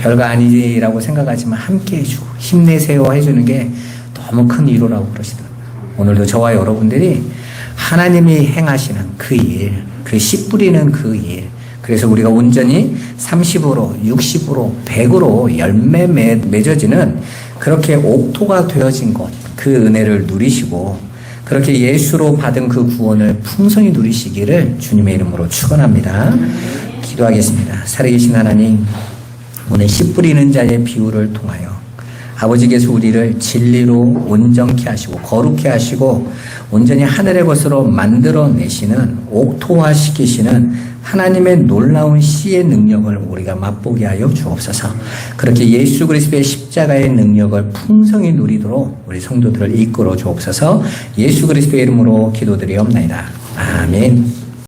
별거 아니라고 생각하지만 함께 해주고 힘내세요 해주는 게 너무 큰 위로라고 그러시더라고요. 오늘도 저와 여러분들이 하나님이 행하시는 그 일, 그 씨 뿌리는 그 일, 그래서 우리가 온전히 30으로 60으로 100으로 열매 맺어지는 그렇게 옥토가 되어진 것, 그 은혜를 누리시고 그렇게 예수로 받은 그 구원을 풍성히 누리시기를 주님의 이름으로 축원합니다. 기도하겠습니다. 살아계신 하나님, 오늘 씨 뿌리는 자의 비유를 통하여 아버지께서 우리를 진리로 온전케 하시고 거룩케 하시고 온전히 하늘의 것으로 만들어내시는 옥토화시키시는 하나님의 놀라운 씨의 능력을 우리가 맛보게 하여 주옵소서. 그렇게 예수 그리스도의 십자가의 능력을 풍성히 누리도록 우리 성도들을 이끌어 주옵소서. 예수 그리스도의 이름으로 기도드리옵나이다. 아멘.